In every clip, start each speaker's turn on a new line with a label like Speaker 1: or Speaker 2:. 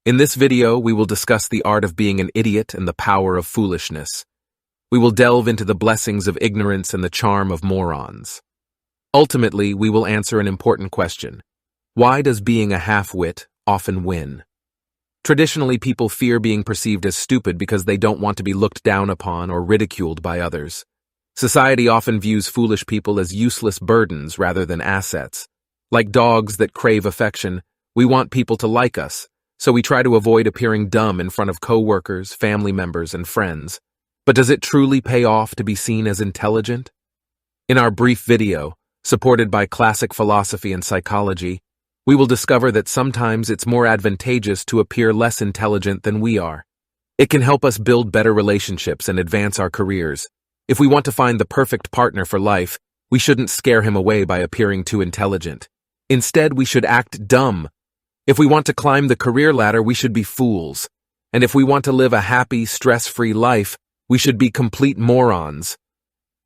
Speaker 1: In this video, we will discuss the art of being an idiot and the power of foolishness. We will delve into the blessings of ignorance and the charm of morons. Ultimately, we will answer an important question. Why does being a half-wit often win? Traditionally, people fear being perceived as stupid because they don't want to be looked down upon or ridiculed by others. Society often views foolish people as useless burdens rather than assets. Like dogs that crave affection, we want people to like us, so we try to avoid appearing dumb in front of coworkers, family members, and friends. But does it truly pay off to be seen as intelligent? In our brief video, supported by classic philosophy and psychology, we will discover that sometimes it's more advantageous to appear less intelligent than we are. It can help us build better relationships and advance our careers. If we want to find the perfect partner for life, we shouldn't scare him away by appearing too intelligent. Instead, we should act dumb. If we want to climb the career ladder, we should be fools. And if we want to live a happy, stress-free life, we should be complete morons.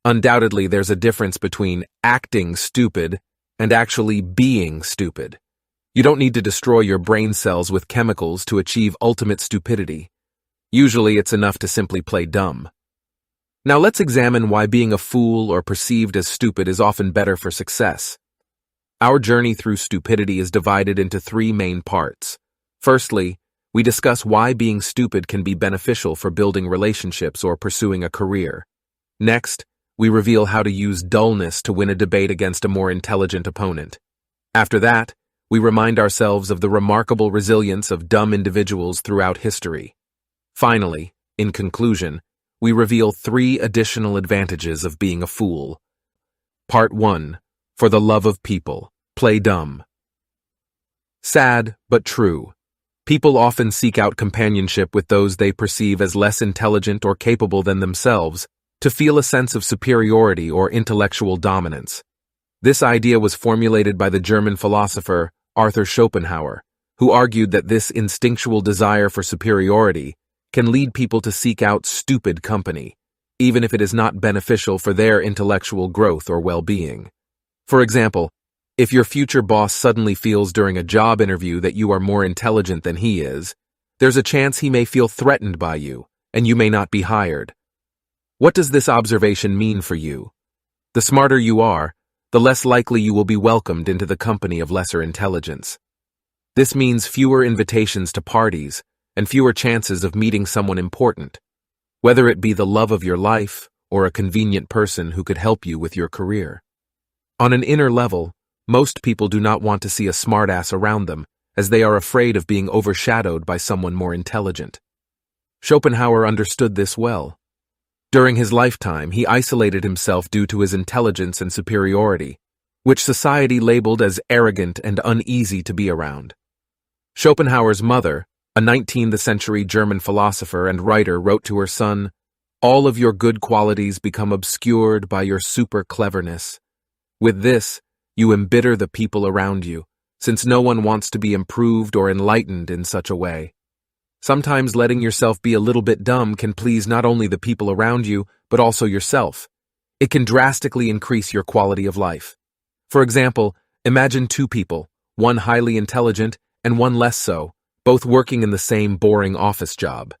Speaker 1: Undoubtedly, there's a difference between acting stupid and actually being stupid. You don't need to destroy your brain cells with chemicals to achieve ultimate stupidity. Usually, it's enough to simply play dumb. Now let's examine why being a fool or perceived as stupid is often better for success. Our journey through stupidity is divided into three main parts. Firstly, we discuss why being stupid can be beneficial for building relationships or pursuing a career. Next, we reveal how to use dullness to win a debate against a more intelligent opponent. After that, we remind ourselves of the remarkable resilience of dumb individuals throughout history. Finally, in conclusion, we reveal 3 additional advantages of being a fool. Part 1. For the love of people, play dumb. Sad, but true. People often seek out companionship with those they perceive as less intelligent or capable than themselves to feel a sense of superiority or intellectual dominance. This idea was formulated by the German philosopher Arthur Schopenhauer, who argued that this instinctual desire for superiority can lead people to seek out stupid company, even if it is not beneficial for their intellectual growth or well-being. For example, if your future boss suddenly feels during a job interview that you are more intelligent than he is, there's a chance he may feel threatened by you, and you may not be hired. What does this observation mean for you? The smarter you are, the less likely you will be welcomed into the company of lesser intelligence. This means fewer invitations to parties and fewer chances of meeting someone important, whether it be the love of your life or a convenient person who could help you with your career. On an inner level, most people do not want to see a smartass around them, as they are afraid of being overshadowed by someone more intelligent. Schopenhauer understood this well. During his lifetime, he isolated himself due to his intelligence and superiority, which society labeled as arrogant and uneasy to be around. Schopenhauer's mother, a 19th-century German philosopher and writer, wrote to her son, "All of your good qualities become obscured by your super cleverness. With this, you embitter the people around you, since no one wants to be improved or enlightened in such a way. Sometimes letting yourself be a little bit dumb can please not only the people around you, but also yourself. It can drastically increase your quality of life. For example, imagine 2 people, one highly intelligent and one less so, both working in the same boring office job.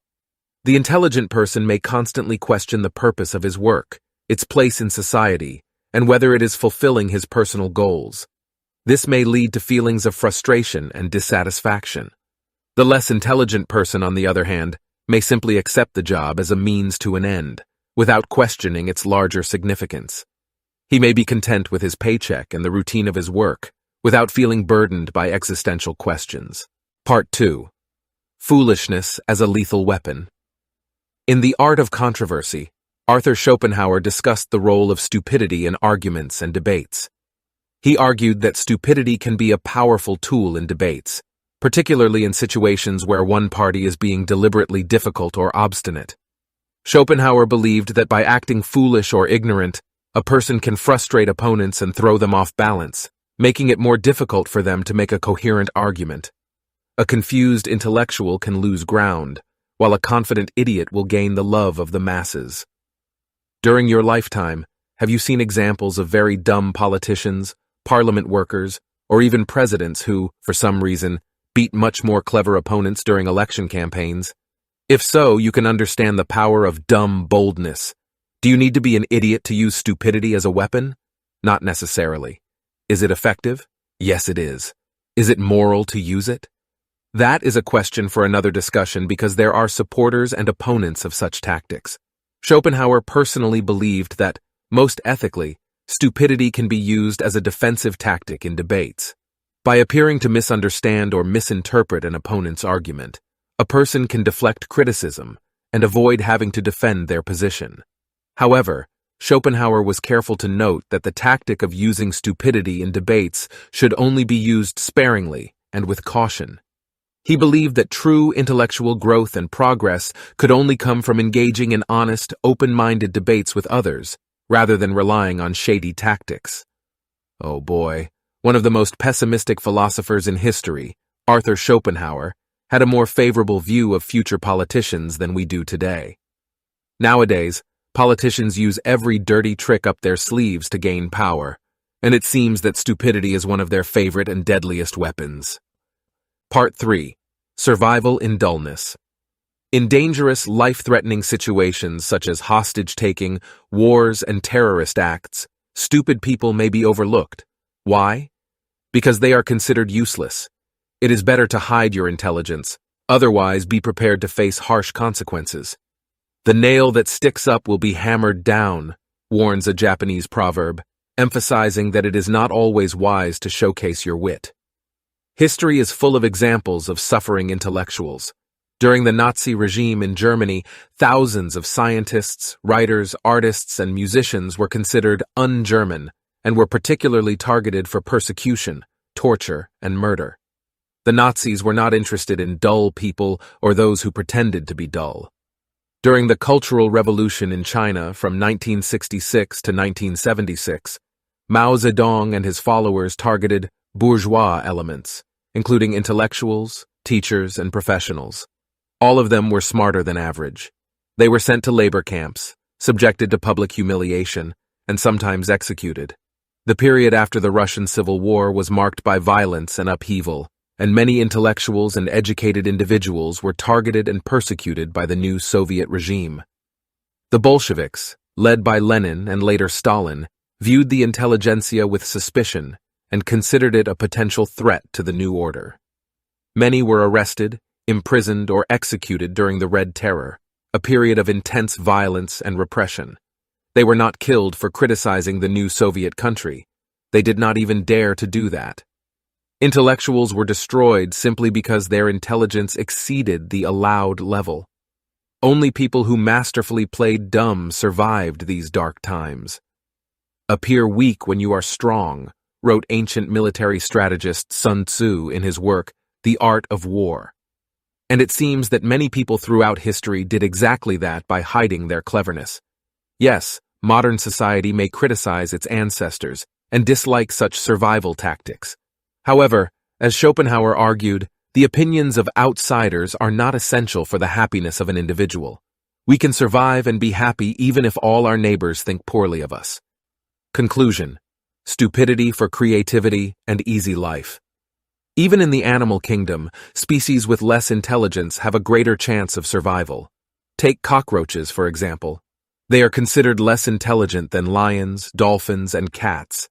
Speaker 1: The intelligent person may constantly question the purpose of his work, its place in society, and whether it is fulfilling his personal goals. This may lead to feelings of frustration and dissatisfaction. The less intelligent person, on the other hand, may simply accept the job as a means to an end, without questioning its larger significance. He may be content with his paycheck and the routine of his work, without feeling burdened by existential questions. Part 2. Foolishness as a lethal weapon. In The Art of Controversy, Arthur Schopenhauer discussed the role of stupidity in arguments and debates. He argued that stupidity can be a powerful tool in debates, particularly in situations where one party is being deliberately difficult or obstinate. Schopenhauer believed that by acting foolish or ignorant, a person can frustrate opponents and throw them off balance, making it more difficult for them to make a coherent argument. A confused intellectual can lose ground, while a confident idiot will gain the love of the masses. During your lifetime, have you seen examples of very dumb politicians, parliament workers, or even presidents who, for some reason, beat much more clever opponents during election campaigns? If so, you can understand the power of dumb boldness. Do you need to be an idiot to use stupidity as a weapon? Not necessarily. Is it effective? Yes, it is. Is it moral to use it? That is a question for another discussion because there are supporters and opponents of such tactics. Schopenhauer personally believed that, most ethically, stupidity can be used as a defensive tactic in debates. By appearing to misunderstand or misinterpret an opponent's argument, a person can deflect criticism and avoid having to defend their position. However, Schopenhauer was careful to note that the tactic of using stupidity in debates should only be used sparingly and with caution. He believed that true intellectual growth and progress could only come from engaging in honest, open-minded debates with others, rather than relying on shady tactics. Oh boy, one of the most pessimistic philosophers in history, Arthur Schopenhauer, had a more favorable view of future politicians than we do today. Nowadays, politicians use every dirty trick up their sleeves to gain power, and it seems that stupidity is one of their favorite and deadliest weapons. Part 3. Survival in Dullness. In dangerous, life-threatening situations such as hostage-taking, wars, and terrorist acts, stupid people may be overlooked. Why? Because they are considered useless. It is better to hide your intelligence, otherwise be prepared to face harsh consequences. The nail that sticks up will be hammered down, warns a Japanese proverb, emphasizing that it is not always wise to showcase your wit. History is full of examples of suffering intellectuals. During the Nazi regime in Germany, thousands of scientists, writers, artists, and musicians were considered un-German and were particularly targeted for persecution, torture, and murder. The Nazis were not interested in dull people or those who pretended to be dull. During the Cultural Revolution in China from 1966 to 1976, Mao Zedong and his followers targeted bourgeois elements, including intellectuals, teachers, and professionals. All of them were smarter than average. They were sent to labor camps, subjected to public humiliation, and sometimes executed. The period after the Russian Civil War was marked by violence and upheaval, and many intellectuals and educated individuals were targeted and persecuted by the new Soviet regime. The Bolsheviks, led by Lenin and later Stalin, viewed the intelligentsia with suspicion and considered it a potential threat to the new order. Many were arrested, imprisoned, or executed during the Red Terror, a period of intense violence and repression. They were not killed for criticizing the new Soviet country. They did not even dare to do that. Intellectuals were destroyed simply because their intelligence exceeded the allowed level. Only people who masterfully played dumb survived these dark times. "Appear weak when you are strong," wrote ancient military strategist Sun Tzu in his work, The Art of War. And it seems that many people throughout history did exactly that by hiding their cleverness. Yes, modern society may criticize its ancestors and dislike such survival tactics. However, as Schopenhauer argued, the opinions of outsiders are not essential for the happiness of an individual. We can survive and be happy even if all our neighbors think poorly of us. Conclusion: stupidity for creativity and easy life. Even in the animal kingdom, species with less intelligence have a greater chance of survival. Take cockroaches, for example. They are considered less intelligent than lions, dolphins, and cats,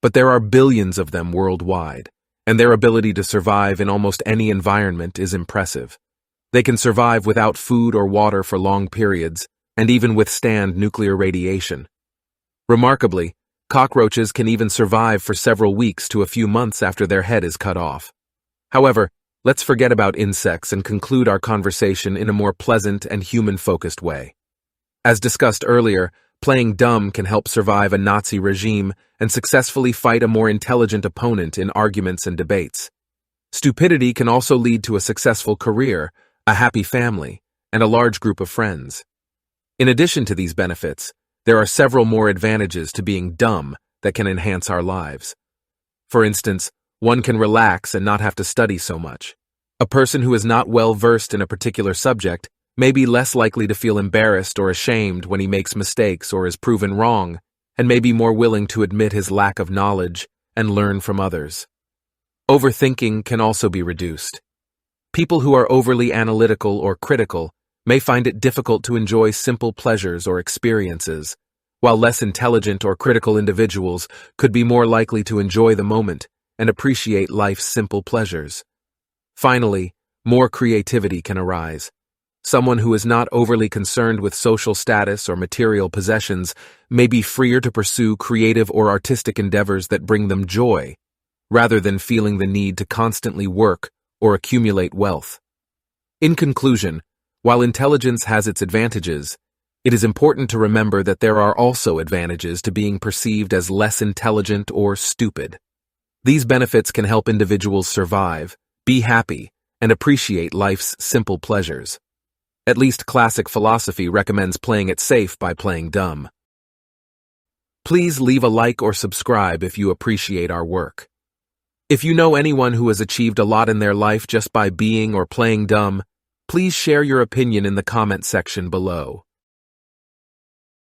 Speaker 1: but there are billions of them worldwide, and their ability to survive in almost any environment is impressive. They can survive without food or water for long periods, and even withstand nuclear radiation. Remarkably, cockroaches can even survive for several weeks to a few months after their head is cut off. However, let's forget about insects and conclude our conversation in a more pleasant and human-focused way. As discussed earlier, playing dumb can help survive a Nazi regime and successfully fight a more intelligent opponent in arguments and debates. Stupidity can also lead to a successful career, a happy family, and a large group of friends. In addition to these benefits, there are several more advantages to being dumb that can enhance our lives. For instance, one can relax and not have to study so much. A person who is not well versed in a particular subject may be less likely to feel embarrassed or ashamed when he makes mistakes or is proven wrong, and may be more willing to admit his lack of knowledge and learn from others. Overthinking can also be reduced. People who are overly analytical or critical may find it difficult to enjoy simple pleasures or experiences, while less intelligent or critical individuals could be more likely to enjoy the moment and appreciate life's simple pleasures. Finally, more creativity can arise. Someone who is not overly concerned with social status or material possessions may be freer to pursue creative or artistic endeavors that bring them joy, rather than feeling the need to constantly work or accumulate wealth. In conclusion, while intelligence has its advantages, it is important to remember that there are also advantages to being perceived as less intelligent or stupid. These benefits can help individuals survive, be happy, and appreciate life's simple pleasures. At least classic philosophy recommends playing it safe by playing dumb. Please leave a like or subscribe if you appreciate our work. If you know anyone who has achieved a lot in their life just by being or playing dumb, please share your opinion in the comment section below.